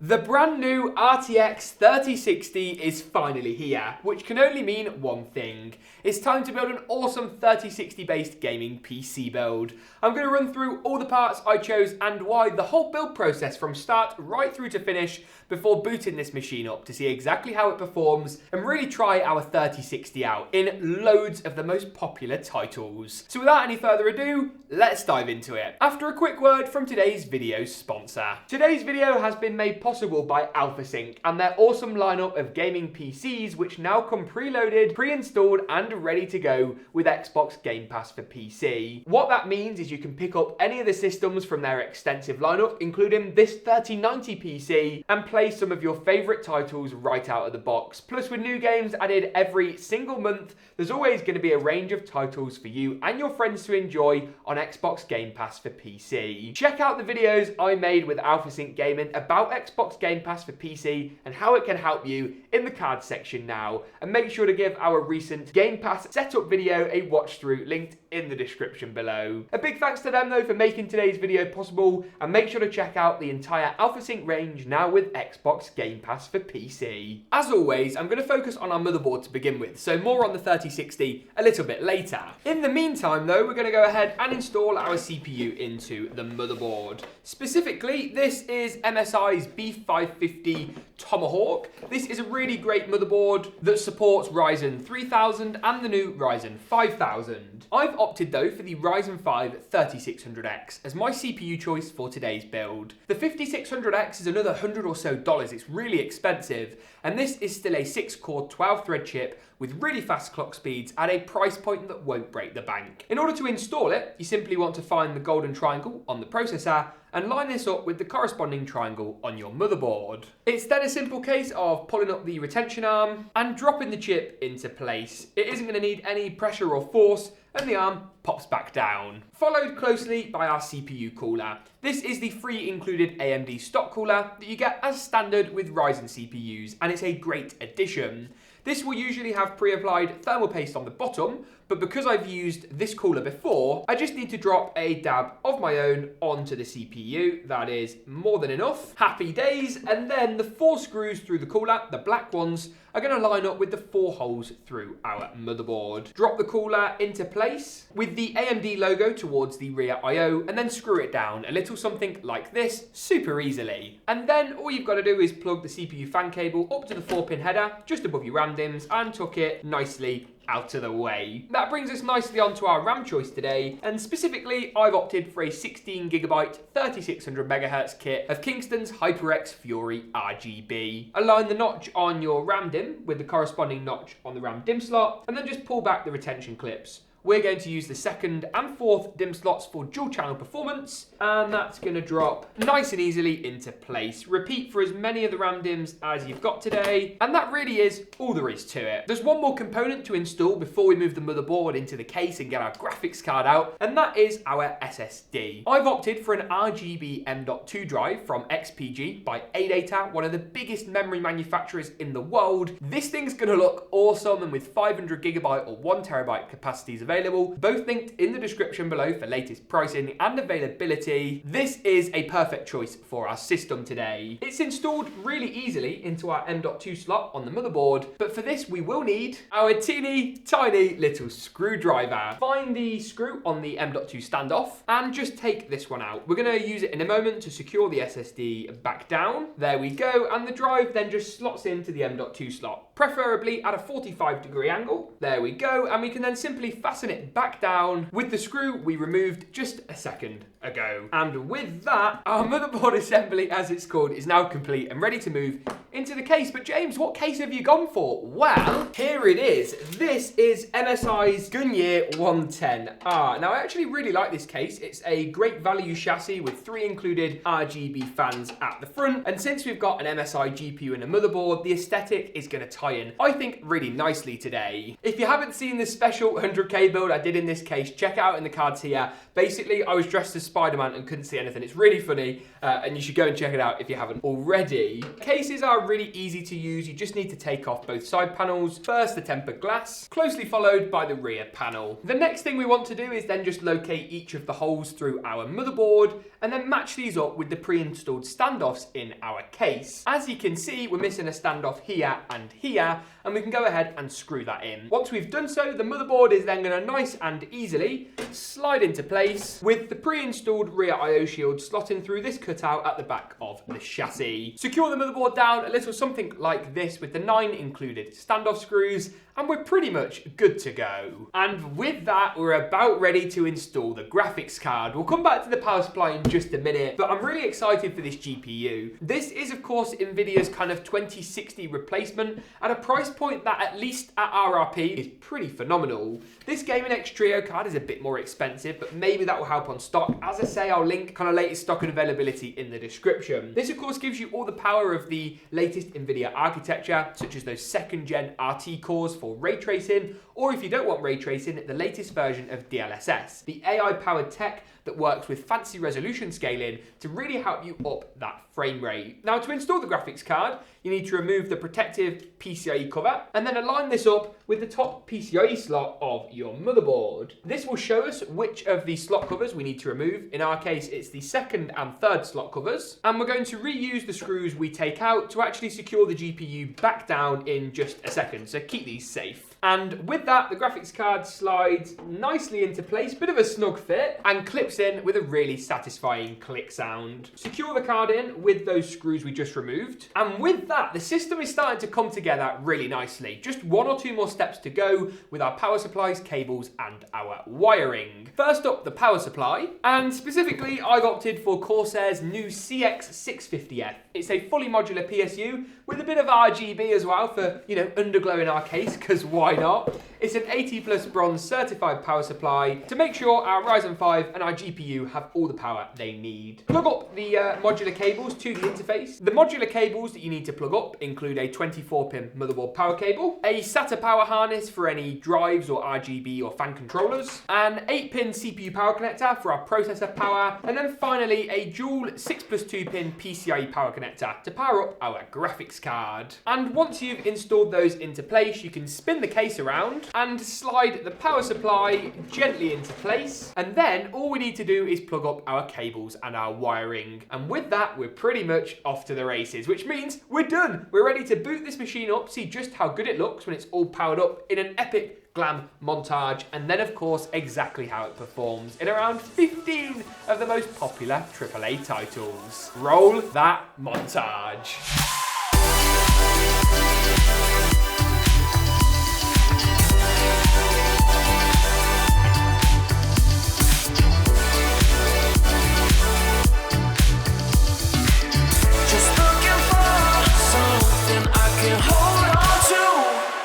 The brand new RTX 3060 is finally here, which can only mean one thing. It's time to build an awesome 3060 based gaming PC build. I'm going to run through all the parts I chose and why, the whole build process from start right through to finish before booting this machine up to see exactly how it performs and really try our 3060 out in loads of the most popular titles. So without any further ado, let's dive into it. After a quick word from today's video sponsor. Today's video has been made possible by AlphaSync and their awesome lineup of gaming PCs which now come preloaded, pre-installed and ready to go with Xbox Game Pass for PC. What that means is you can pick up any of the systems from their extensive lineup, including this 3090 PC, and play some of your favourite titles right out of the box. Plus, with new games added every single month, there's always going to be a range of titles for you and your friends to enjoy on Xbox Game Pass for PC. Check out the videos I made with AlphaSync Gaming about Xbox Game Pass for PC and how it can help you in the cards section now, and make sure to give our recent Game Pass setup video a watch through, linked in the description below. A big thanks to them though for making today's video possible, and make sure to check out the entire AlphaSync range now with Xbox Game Pass for PC. As always, I'm going to focus on our motherboard to begin with, so more on the 3060 a little bit later. In the meantime though, we're going to go ahead and install our CPU into the motherboard. Specifically, this is MSI's B550 Tomahawk. This is a really great motherboard that supports Ryzen 3000 and the new Ryzen 5000. I've opted though for the Ryzen 5 3600X as my CPU choice for today's build. The 5600X is another $100 or so. It's really expensive, and this is still a 6-core 12-thread chip with really fast clock speeds at a price point that won't break the bank. In order to install it, you simply want to find the golden triangle on the processor and line this up with the corresponding triangle on your motherboard. It's then a simple case of pulling up the retention arm and dropping the chip into place. It isn't going to need any pressure or force, and the arm pops back down. Followed closely by our CPU cooler. This is the free included AMD stock cooler that you get as standard with Ryzen CPUs, and it's a great addition. This will usually have pre-applied thermal paste on the bottom, but because I've used this cooler before, I just need to drop a dab of my own onto the CPU. That is more than enough. Happy days. And then the 4 screws through the cooler, the black ones, are going to line up with the 4 holes through our motherboard. Drop the cooler into place with the AMD logo towards the rear I/O, and then screw it down a little something like this, super easily. And then all you've got to do is plug the CPU fan cable up to the 4-pin header just above your RAM DIMMs and tuck it nicely out of the way. That brings us nicely onto our RAM choice today, and specifically I've opted for a 16GB 3600MHz kit of Kingston's HyperX Fury RGB. Align the notch on your RAM DIMM with the corresponding notch on the RAM DIMM slot, and then just pull back the retention clips. We're going to use the 2nd and 4th DIMM slots for dual channel performance, and that's going to drop nice and easily into place. Repeat for as many of the RAM DIMMs as you've got today, and that really is all there is to it. There's one more component to install before we move the motherboard into the case and get our graphics card out, and that is our SSD. I've opted for an RGB M.2 drive from XPG by Adata, one of the biggest memory manufacturers in the world. This thing's going to look awesome, and with 500GB or 1TB capacities available, both linked in the description below for latest pricing and availability. This is a perfect choice for our system today. It's installed really easily into our M.2 slot on the motherboard, but for this we will need our teeny tiny little screwdriver. Find the screw on the M.2 standoff and just take this one out. We're going to use it in a moment to secure the SSD back down. There we go, and the drive then just slots into the M.2 slot, preferably at a 45-degree angle. There we go, and we can then simply fasten it back down with the screw we removed just a second ago. And with that, our motherboard assembly, as it's called, is now complete and ready to move into the case. But James, what case have you gone for? Well, here it is. This is MSI's Gungir 110. Now I actually really like this case. It's a great value chassis with 3 included RGB fans at the front. And since we've got an MSI GPU and a motherboard, the aesthetic is going to tie in, I think, really nicely today. If you haven't seen this special 100K cosplay build I did in this case. Check it out in the cards here. Basically, I was dressed as Spider-Man and couldn't see anything. It's really funny, and you should go and check it out if you haven't already. Cases are really easy to use. You just need to take off both side panels. First, the tempered glass, closely followed by the rear panel. The next thing we want to do is then just locate each of the holes through our motherboard and then match these up with the pre-installed standoffs in our case. As you can see, we're missing a standoff here and here, and we can go ahead and screw that in. Once we've done so, the motherboard is then going to nice and easily slide into place with the pre-installed rear I/O shield slotting through this cutout at the back of the chassis. Secure the motherboard down a little something like this with the 9 included standoff screws, and we're pretty much good to go. And with that, we're about ready to install the graphics card. We'll come back to the power supply in just a minute, but I'm really excited for this GPU. This is, of course, NVIDIA's kind of 2060 replacement at a price point that, at least at RRP, is pretty phenomenal. This Gaming X Trio card is a bit more expensive, but maybe that will help on stock. As I say, I'll link kind of latest stock and availability in the description. This, of course, gives you all the power of the latest NVIDIA architecture, such as those 2nd gen RT cores for ray tracing, or if you don't want ray tracing, the latest version of DLSS, the AI-powered tech that works with fancy resolution scaling to really help you up that frame rate. Now, to install the graphics card, you need to remove the protective PCIe cover and then align this up with the top PCIe slot of your motherboard. This will show us which of the slot covers we need to remove. In our case, it's the 2nd and 3rd slot covers, and we're going to reuse the screws we take out to actually secure the GPU back down in just a second, so keep these safe. And with that, the graphics card slides nicely into place, bit of a snug fit, and clips in with a really satisfying click sound. Secure the card in with those screws we just removed, and with that, the system is starting to come together really nicely. Just 1 or 2 more steps to go with our power supplies, cables, and our wiring. First up, the power supply, and specifically, I've opted for Corsair's new CX650F. It's a fully modular PSU with a bit of RGB as well for, underglow in our case, because why not? It's an 80 plus bronze certified power supply to make sure our Ryzen 5 and our GPU have all the power they need. Plug up the modular cables to the interface. The modular cables that you need to plug up include a 24-pin motherboard power cable, a SATA power harness for any drives or RGB or fan controllers, an 8-pin CPU power connector for our processor power, and then finally a dual 6+2-pin PCIe power connector to power up our graphics card. And once you've installed those into place, you can spin the case around and slide the power supply gently into place, and then all we need to do is plug up our cables and our wiring, and with that we're pretty much off to the races, which means we're done. We're ready to boot this machine up, see just how good it looks when it's all powered up in an epic glam montage, and then of course exactly how it performs in around 15 of the most popular AAA titles. Roll that montage.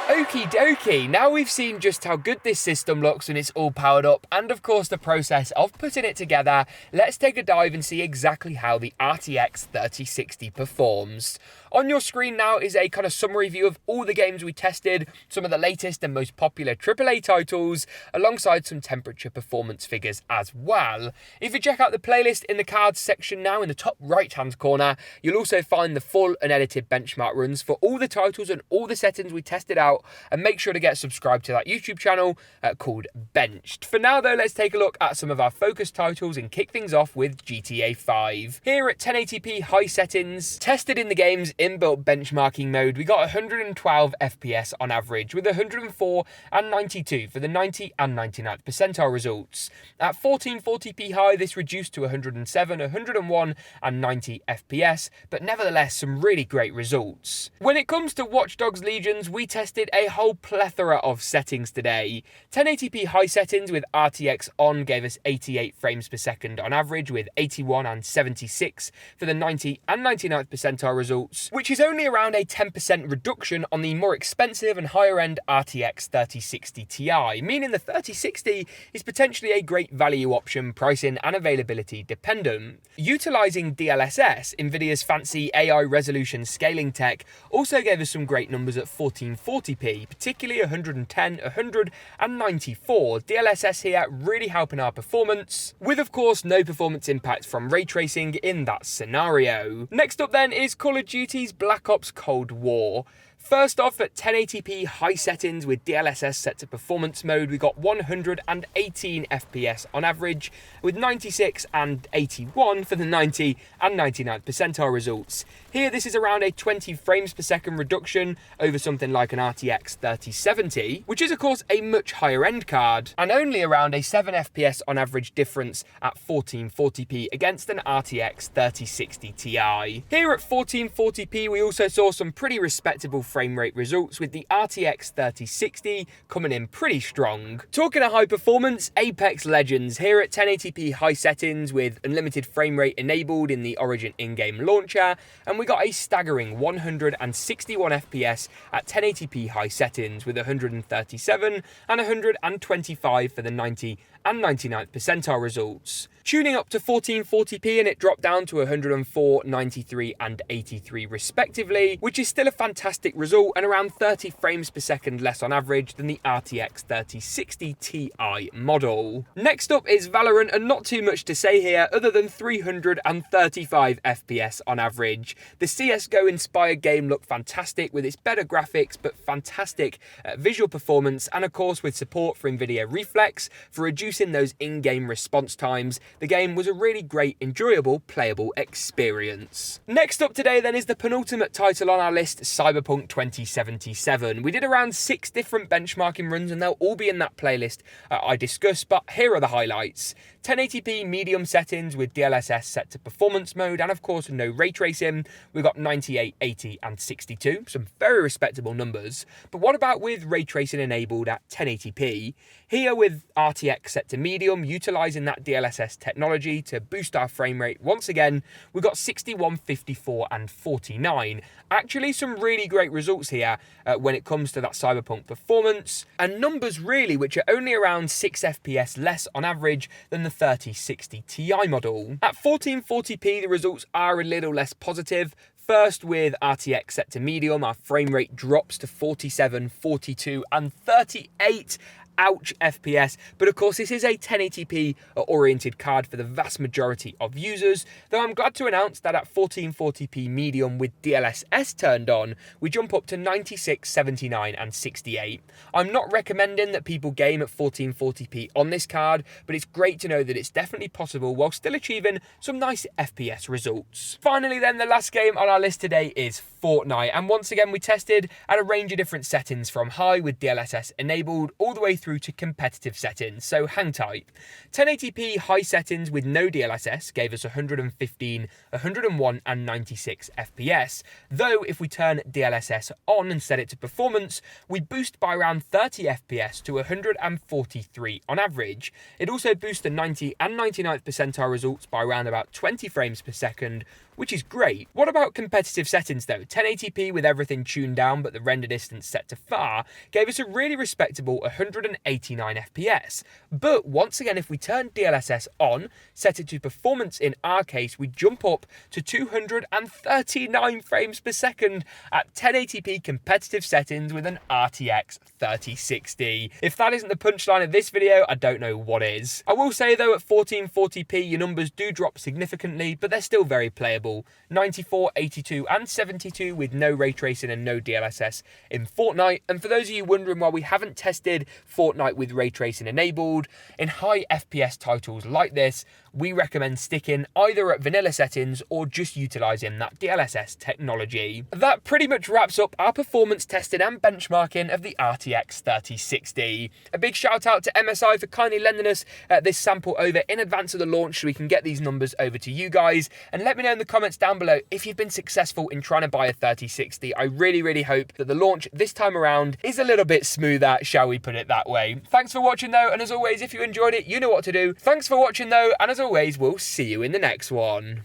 Okie dokie, now we've seen just how good this system looks when it's all powered up, and of course the process of putting it together, let's take a dive and see exactly how the RTX 3060 performs. On your screen now is a kind of summary view of all the games we tested, some of the latest and most popular AAA titles, alongside some temperature performance figures as well. If you check out the playlist in the cards section now in the top right hand corner, you'll also find the full unedited benchmark runs for all the titles and all the settings we tested out, and make sure to get subscribed to that YouTube channel called Benched. For now though, let's take a look at some of our focus titles and kick things off with GTA 5. Here at 1080p high settings, tested in the game's inbuilt benchmarking mode, we got 112 FPS on average, with 104 and 92 for the 90 and 99th percentile results. At 1440p high, this reduced to 107, 101 and 90 FPS, but nevertheless some really great results. When it comes to Watch Dogs Legions, we tested a whole plethora of settings today. 1080p high settings with RTX on gave us 88 frames per second on average, with 81 and 76 for the 90 and 99th percentile results, which is only around a 10% reduction on the more expensive and higher end RTX 3060 Ti, meaning the 3060 is potentially a great value option, pricing and availability dependent. Utilising DLSS, NVIDIA's fancy AI resolution scaling tech, also gave us some great numbers at 1440p, particularly 110, 194 DLSS here, really helping our performance, with of course no performance impact from ray tracing in that scenario. Next up then is Call of Duty's Black Ops Cold War. First off, at 1080p high settings with DLSS set to performance mode, we got 118 FPS on average, with 96 and 81 for the 90 and 99th percentile results. Here, this is around a 20 frames per second reduction over something like an RTX 3070, which is of course a much higher end card, and only around a 7 FPS on average difference at 1440p against an RTX 3060 Ti. Here at 1440p, we also saw some pretty respectable frame rate results, with the RTX 3060 coming in pretty strong. Talking of high performance, Apex Legends here at 1080p high settings with unlimited frame rate enabled in the Origin in-game launcher, and we got a staggering 161 FPS at 1080p high settings with 137 and 125 for the 90 and 99th percentile results. Tuning up to 1440p and it dropped down to 104, 93 and 83 respectively, which is still a fantastic result and around 30 frames per second less on average than the RTX 3060 Ti model. Next up is Valorant, and not too much to say here other than 335 FPS on average. The CSGO inspired game looked fantastic with its better graphics but fantastic visual performance, and of course with support for NVIDIA Reflex for reducing those in-game response times. The game was a really great, enjoyable, playable experience. Next up today then is the penultimate title on our list, Cyberpunk 2077. We did around 6 different benchmarking runs and they'll all be in that playlist I discussed, but here are the highlights. 1080p medium settings with DLSS set to performance mode, and of course no ray tracing. We've got 98, 80 and 62, some very respectable numbers. But what about with ray tracing enabled at 1080p? Here with RTX set to medium, utilising that DLSS technology to boost our frame rate once again, we got 61, 54 and 49. Actually some really great results here when it comes to that Cyberpunk performance, and numbers really which are only around 6 FPS less on average than the 3060 Ti model. At 1440p the results are a little less positive. First, with RTX set to medium, our frame rate drops to 47, 42 and 38. Ouch FPS, but of course this is a 1080p oriented card for the vast majority of users, though I'm glad to announce that at 1440p medium with DLSS turned on, we jump up to 96, 79 and 68. I'm not recommending that people game at 1440p on this card, but it's great to know that it's definitely possible while still achieving some nice FPS results. Finally then, the last game on our list today is Fortnite, and once again we tested at a range of different settings from high with DLSS enabled all the way through to competitive settings, so hang tight. 1080p high settings with no DLSS gave us 115, 101 and 96 FPS, though if we turn DLSS on and set it to performance, we boost by around 30 FPS to 143 on average. It also boosts the 90 and 99th percentile results by around about 20 frames per second, which is great. What about competitive settings though? 1080p with everything tuned down but the render distance set to far gave us a really respectable 189 FPS. But once again, if we turn DLSS on, set it to performance in our case, we jump up to 239 frames per second at 1080p competitive settings with an RTX 3060. If that isn't the punchline of this video, I don't know what is. I will say though, at 1440p your numbers do drop significantly, but they're still very playable. 94, 82 and 72 with no ray tracing and no DLSS in Fortnite. And for those of you wondering why we haven't tested Fortnite with ray tracing enabled, in high FPS titles like this, we recommend sticking either at vanilla settings or just utilising that DLSS technology. That pretty much wraps up our performance testing and benchmarking of the RTX 3060. A big shout out to MSI for kindly lending us this sample over in advance of the launch so we can get these numbers over to you guys, and let me know in the comments down below if you've been successful in trying to buy a 3060. I really hope that the launch this time around is a little bit smoother, shall we put it that way. Thanks for watching though, and as always, if you enjoyed it, you know what to do. Thanks for watching though, and as always, we'll see you in the next one.